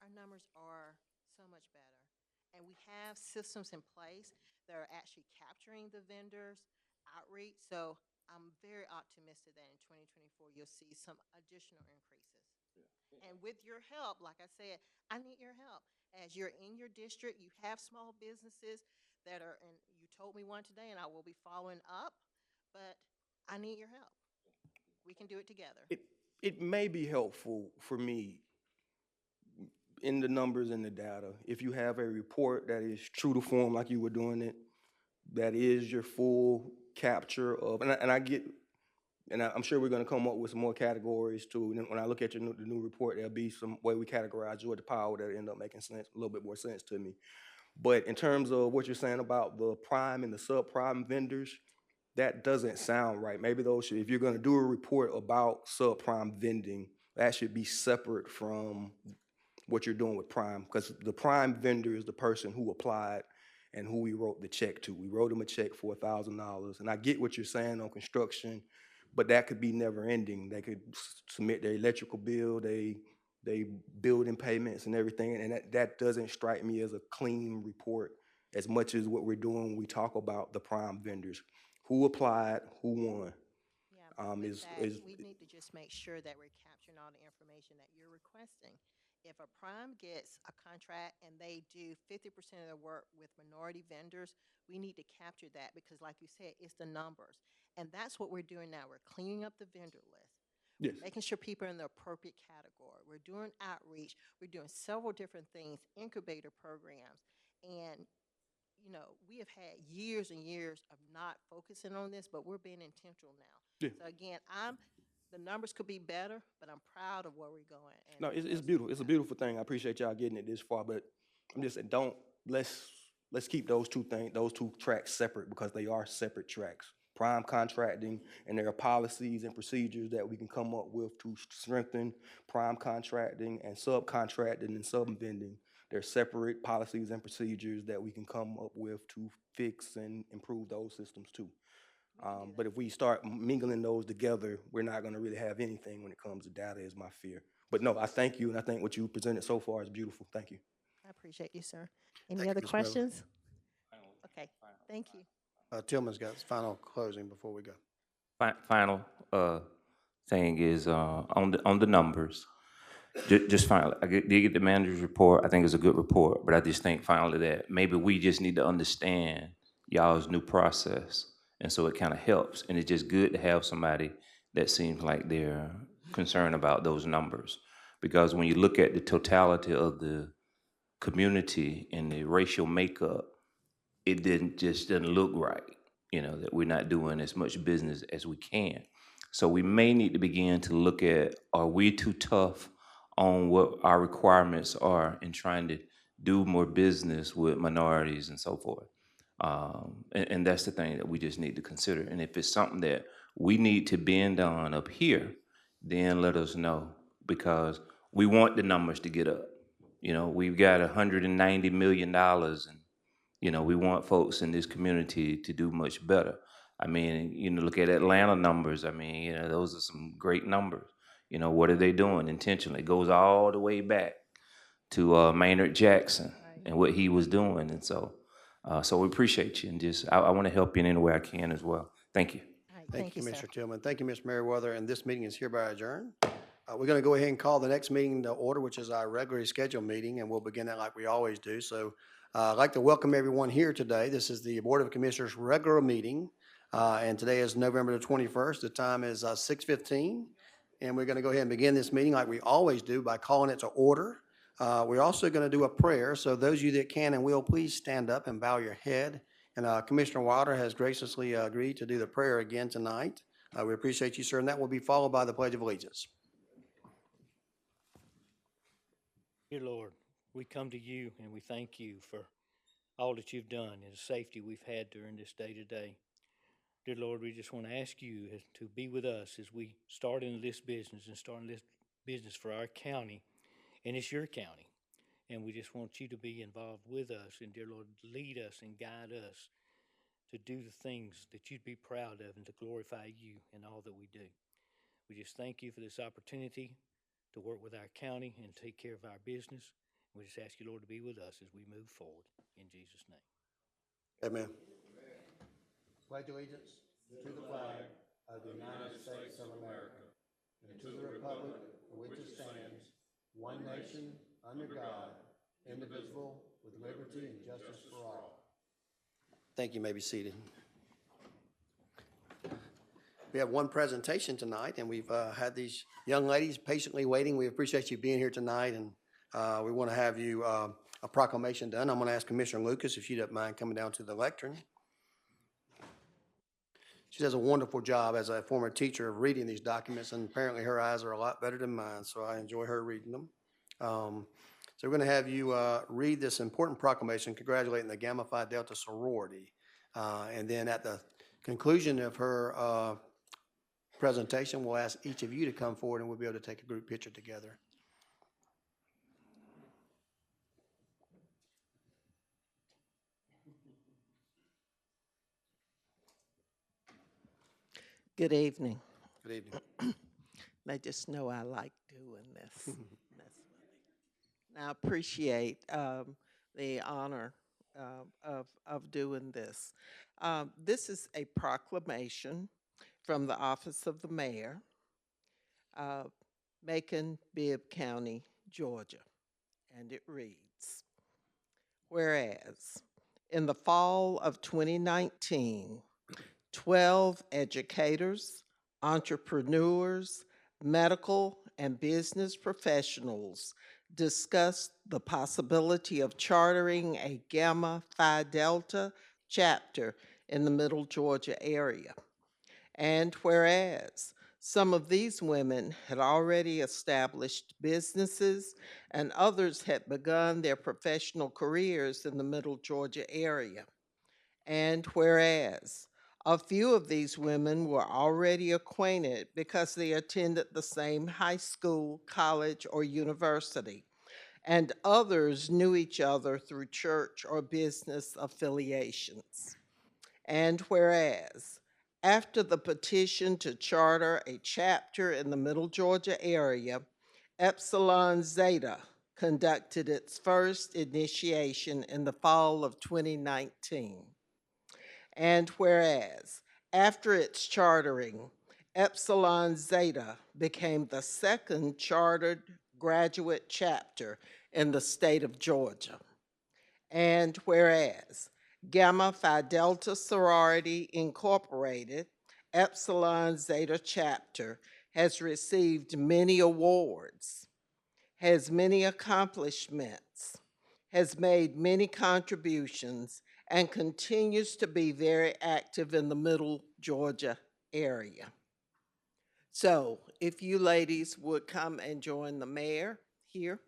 our numbers are so much better. And we have systems in place that are actually capturing the vendors' outreach. So I'm very optimistic that in 2024, you'll see some additional increases. And with your help, like I said, I need your help. As you're in your district, you have small businesses that are, and you told me one today, and I will be following up, but I need your help. We can do it together. It may be helpful for me in the numbers and the data, if you have a report that is true to form like you were doing it, that is your full capture of, and I get, and I'm sure we're gonna come up with some more categories too. And when I look at the new report, there'll be some way we categorize Georgia Power that'll end up making sense, a little bit more sense to me. But in terms of what you're saying about the prime and the subprime vendors, that doesn't sound right. Maybe those should, if you're gonna do a report about subprime vending, that should be separate from what you're doing with prime, because the prime vendor is the person who applied and who we wrote the check to. We wrote them a check for $1,000, and I get what you're saying on construction, but that could be never ending. They could submit their electrical bill, they building payments and everything, and that doesn't strike me as a clean report as much as what we're doing when we talk about the prime vendors. Who applied, who won? Yeah, but with Is we need to just make sure that we're capturing all the information that you're requesting. If a prime gets a contract and they do 50% of their work with minority vendors, we need to capture that because, like you said, it's the numbers. And that's what we're doing now. We're cleaning up the vendor list. Yes. Making sure people are in the appropriate category. We're doing outreach. We're doing several different things, incubator programs. And you know, we have had years and years of not focusing on this, but we're being intentional now. Yeah. So again, the numbers could be better, but I'm proud of where we're going. And No, it's beautiful. It's a beautiful thing. I appreciate y'all getting it this far, but I'm just saying, let's keep those two tracks separate because they are separate tracks. Prime contracting, and there are policies and procedures that we can come up with to strengthen prime contracting and subcontracting and subvending. They're separate policies and procedures that we can come up with to fix and improve those systems too. But if we start mingling those together, we're not going to really have anything when it comes to data, is my fear. But no, I thank you, and I think what you presented so far is beautiful. Thank you. I appreciate you, sir. Any Thank you, other Ms. Miller. questions? Okay, thank you. Tillman's got his final closing before we go. Final thing is on the numbers. Just finally, did get the manager's report. I think it's a good report, but I just think finally that maybe we just need to understand y'all's new process, and so it kind of helps. And it's just good to have somebody that seems like they're concerned about those numbers, because when you look at the totality of the community and the racial makeup, it doesn't look right, you know, that we're not doing as much business as we can. So we may need to begin to look at, are we too tough on what our requirements are in trying to do more business with minorities and so forth? And that's the thing that we just need to consider. And if it's something that we need to bend on up here, then let us know, because we want the numbers to get up. You know, we've got $190 million, and you know, we want folks in this community to do much better. I mean, you know, look at Atlanta numbers. I mean, you know, those are some great numbers. You know, what are they doing intentionally? It goes all the way back to Maynard Jackson and what he was doing. And so we appreciate you, and just, I want to help you in any way I can as well. Thank you. All right, Thank you, sir. Commissioner Tillman. Thank you, Ms. Meriwether, and this meeting is hereby adjourned. We're going to go ahead and call the next meeting to order, which is our regularly scheduled meeting, and we'll begin that like we always do. So I'd like to welcome everyone here today. This is the Board of Commissioners' regular meeting, and today is November the 21st. The time is 6:15, and we're going to go ahead and begin this meeting like we always do by calling it to order. We're also going to do a prayer, so those of you that can and will, please stand up and bow your head. And Commissioner Wilder has graciously agreed to do the prayer again tonight. We appreciate you, sir, and that will be followed by the Pledge of Allegiance. Dear Lord, we come to you and we thank you for all that you've done and the safety we've had during this day today. Dear Lord, we just want to ask you to be with us as we start into this business and starting this business for our county, and it's your county. And we just want you to be involved with us, and dear Lord, lead us and guide us to do the things that you'd be proud of and to glorify you in all that we do. We just thank you for this opportunity to work with our county and take care of our business. We just ask you, Lord, to be with us as we move forward. In Jesus' name. Amen. Pledge allegiance to the flag of the United States of America, and to the republic for which it stands, one nation, under God, indivisible, with liberty and justice for all. Thank you. You may be seated. We have one presentation tonight, and we've had these young ladies patiently waiting. We appreciate you being here tonight, and we want to have you a proclamation done. I'm going to ask Commissioner Lucas if you don't mind coming down to the lectern. She does a wonderful job as a former teacher of reading these documents, and apparently her eyes are a lot better than mine, so I enjoy her reading them. So we're going to have you read this important proclamation congratulating the Gamma Phi Delta sorority. And then at the conclusion of her presentation, we'll ask each of you to come forward and we'll be able to take a group picture together. Good evening. Good evening. They just know I like doing this. I appreciate the honor of doing this. This is a proclamation from the Office of the Mayor, Macon-Bibb County, Georgia, and it reads, whereas in the fall of 2019, 12 educators, entrepreneurs, medical, and business professionals discussed the possibility of chartering a Gamma Phi Delta chapter in the Middle Georgia area. And whereas some of these women had already established businesses and others had begun their professional careers in the Middle Georgia area. And whereas a few of these women were already acquainted because they attended the same high school, college, or university, and others knew each other through church or business affiliations. And whereas after the petition to charter a chapter in the Middle Georgia area, Epsilon Zeta conducted its first initiation in the fall of 2019. And whereas after its chartering, Epsilon Zeta became the second chartered graduate chapter in the state of Georgia. And whereas Gamma Phi Delta Sorority Incorporated, Epsilon Zeta chapter, has received many awards, has many accomplishments, has made many contributions, and continues to be very active in the Middle Georgia area. So if you ladies would come and join the mayor here.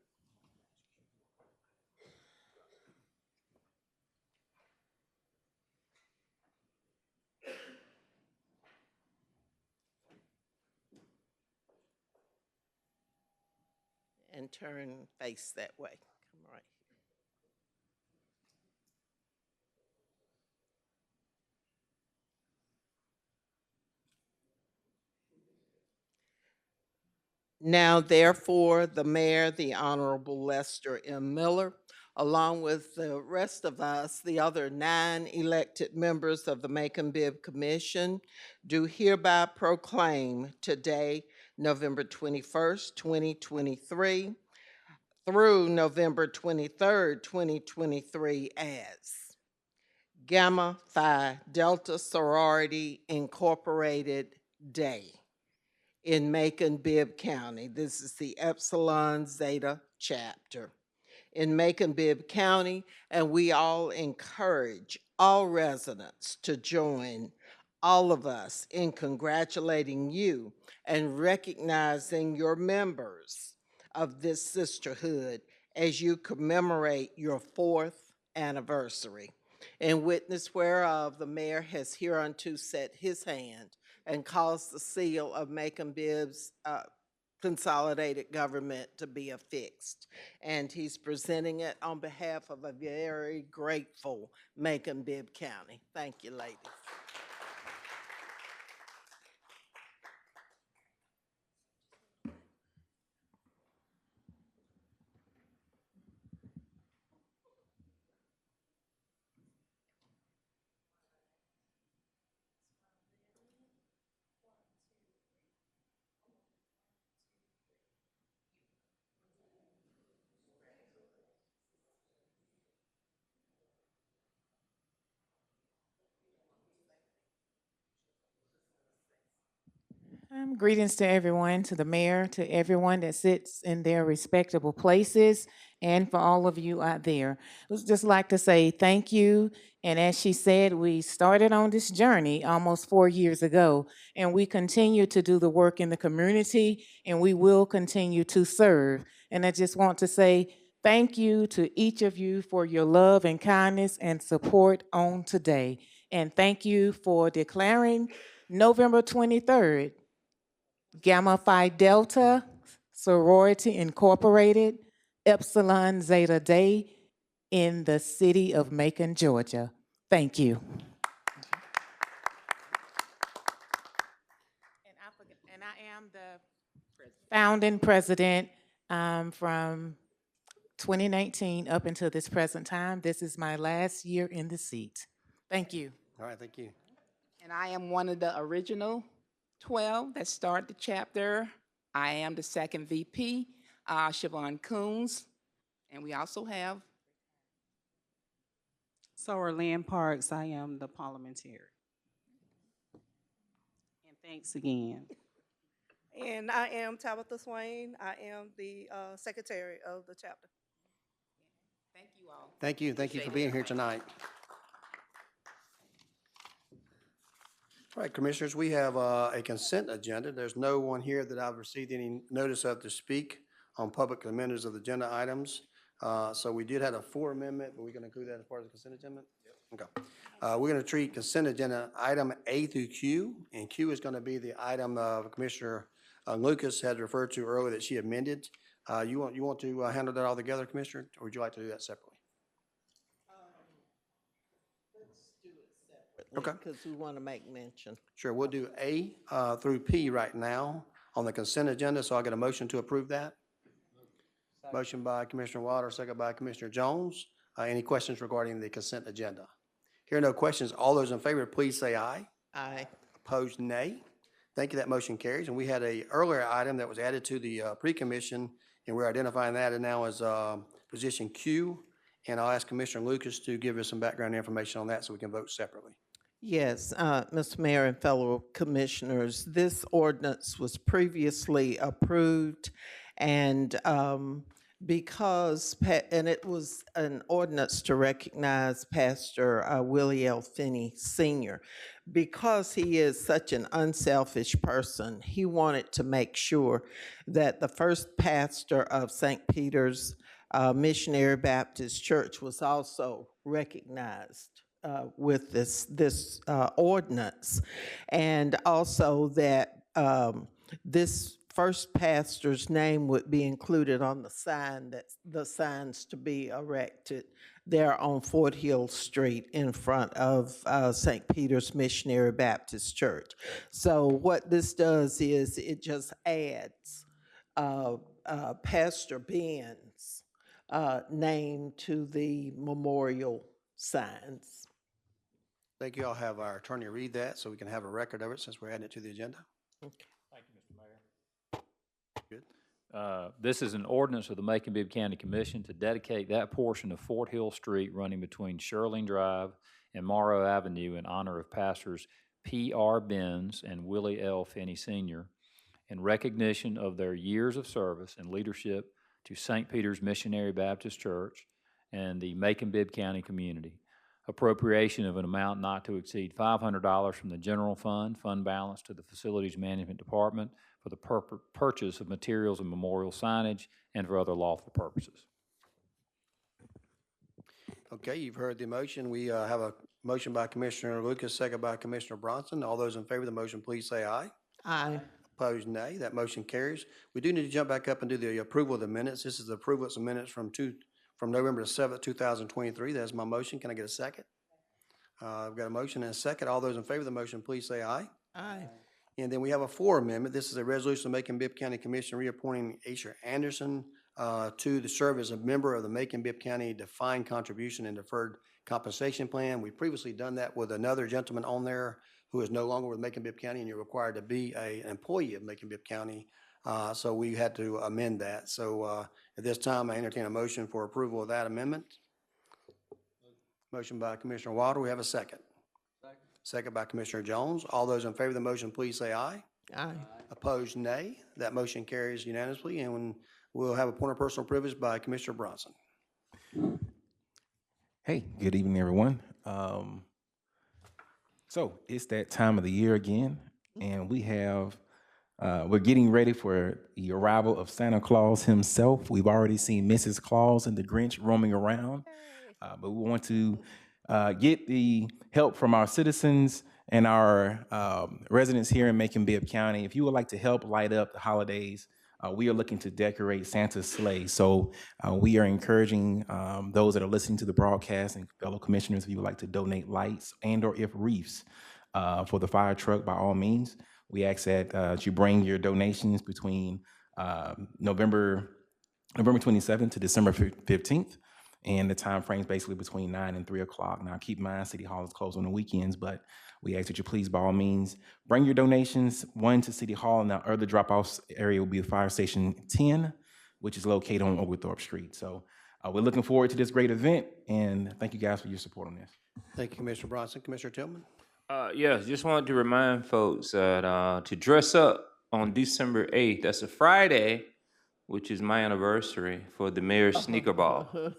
And turn face that way. Come right. Now, therefore, the mayor, the Honorable Lester M. Miller, along with the rest of us, the other 9 elected members of the Macon-Bibb Commission, do hereby proclaim today, November 21st, 2023, through November 23rd, 2023, as Gamma Phi Delta Sorority Incorporated Day in Macon-Bibb County. This is the Epsilon Zeta chapter in Macon-Bibb County, and we all encourage all residents to join all of us in congratulating you and recognizing your members of this sisterhood as you commemorate your 4th anniversary. In witness whereof, the mayor has hereunto set his hand and caused the seal of Macon-Bibb's consolidated government to be affixed. And he's presenting it on behalf of a very grateful Macon-Bibb County. Thank you, ladies. Greetings to everyone, to the mayor, to everyone that sits in their respectable places, and for all of you out there. I would just like to say thank you. And as she said, we started on this journey almost 4 years ago, and we continue to do the work in the community, and we will continue to serve. And I just want to say thank you to each of you for your love and kindness and support on today. And thank you for declaring November 23rd Gamma Phi Delta Sorority Incorporated, Epsilon Zeta Day in the city of Macon, Georgia. Thank you. And I am the founding president from 2019 up until this present time. This is my last year in the seat. Thank you. All right, thank you. And I am one of the original 12 that started the chapter. I am the second VP, Siobhan Coons, and we also have. So Orland Parks, I am the parliamentarian. And thanks again. And I am Tabitha Swain. I am the secretary of the chapter. Thank you all. Thank you. Thank you for being here tonight. All right, Commissioners, we have a consent agenda. There's no one here that I've received any notice of to speak on public amendments of the agenda items. So we did have a 4 amendment, but we're going to include that as part of the consent agenda? Yep. Okay. We're going to treat consent agenda item A through Q, and Q is going to be the item Commissioner Lucas had referred to earlier that she amended. You want to handle that all together, Commissioner, or would you like to do that separately? Okay. Because we want to make mention. Sure, we'll do A through P right now on the consent agenda, so I'll get a motion to approve that. Motion by Commissioner Waters, second by Commissioner Jones. Any questions regarding the consent agenda? Here are no questions. All those in favor, please say aye. Aye. Opposed, nay. Thank you, that motion carries. And we had a earlier item that was added to the pre-commission, and we're identifying that now as position Q. And I'll ask Commissioner Lucas to give us some background information on that so we can vote separately. Yes, Mr. Mayor and fellow commissioners, this ordinance was previously approved, and and it was an ordinance to recognize Pastor Willie L. Finney Sr. Because he is such an unselfish person, he wanted to make sure that the first pastor of St. Peter's Missionary Baptist Church was also recognized with this ordinance, and also that this first pastor's name would be included on the sign, that the signs to be erected there on Fort Hill Street in front of St. Peter's Missionary Baptist Church. So what this does is it just adds Pastor Ben's name to the memorial signs. Thank you. I'll have our attorney read that so we can have a record of it since we're adding it to the agenda. Thank you, Mr. Mayor. Good. This is an ordinance of the Macon-Bibb County Commission to dedicate that portion of Fort Hill Street running between Shirling Drive and Morrow Avenue in honor of pastors P.R. Benz and Willie L. Finney Sr. in recognition of their years of service and leadership to St. Peter's Missionary Baptist Church and the Macon-Bibb County community. Appropriation of an amount not to exceed $500 from the general fund balance to the Facilities Management Department for the purchase of materials and memorial signage and for other lawful purposes. Okay, you've heard the motion. We have a motion by Commissioner Lucas, second by Commissioner Bronson. All those in favor of the motion, please say aye. Aye. Opposed, nay. That motion carries. We do need to jump back up and do the approval of the minutes. This is the approval of some minutes from November 7th, 2023. That's my motion. Can I get a second? I've got a motion and a second. All those in favor of the motion, please say aye. Aye. And then we have a 4 amendment. This is a resolution of Macon-Bibb County Commission reappointing Asher Anderson to serve as a member of the Macon-Bibb County Defined Contribution and Deferred Compensation Plan. We've previously done that with another gentleman on there who is no longer with Macon-Bibb County, and you're required to be an employee of Macon-Bibb County. So we had to amend that. So at this time, I entertain a motion for approval of that amendment. Motion by Commissioner Water. We have a second. Second by Commissioner Jones. All those in favor of the motion, please say aye. Aye. Opposed, nay. That motion carries unanimously, and we'll have a point of personal privilege by Commissioner Bronson. Hey, good evening, everyone. So it's that time of the year again, and we're getting ready for the arrival of Santa Claus himself. We've already seen Mrs. Claus and the Grinch roaming around, but we want to get the help from our citizens and our residents here in Macon-Bibb County. If you would like to help light up the holidays, we are looking to decorate Santa's sleigh. So we are encouraging those that are listening to the broadcast and fellow commissioners, if you would like to donate lights and or if wreaths for the fire truck, by all means. We ask that you bring your donations between November 27th to December 15th. And the time frames basically between 9 and 3 o'clock. Now, keep in mind, City Hall is closed on the weekends, but we ask that you please, by all means, bring your donations, one to City Hall, and the other drop-off area will be the Fire Station 10, which is located on Oglethorpe Street. So we're looking forward to this great event, and thank you guys for your support on this. Thank you, Commissioner Bronson. Commissioner Tillman? Yes, just wanted to remind folks that to dress up on December 8th, that's a Friday, which is my anniversary for the Mayor's Sneaker Ball.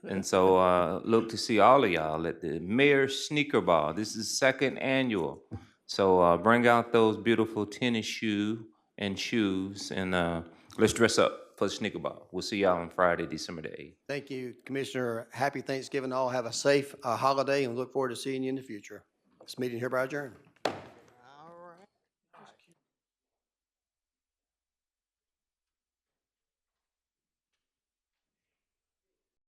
And so look to see all of y'all at the Mayor's Sneaker Ball. This is second annual. So bring out those beautiful tennis shoes and let's dress up for the Sneaker Ball. We'll see y'all on Friday, December the 8th. Thank you, Commissioner. Happy Thanksgiving to all. Have a safe holiday, and look forward to seeing you in the future. This meeting hereby adjourned.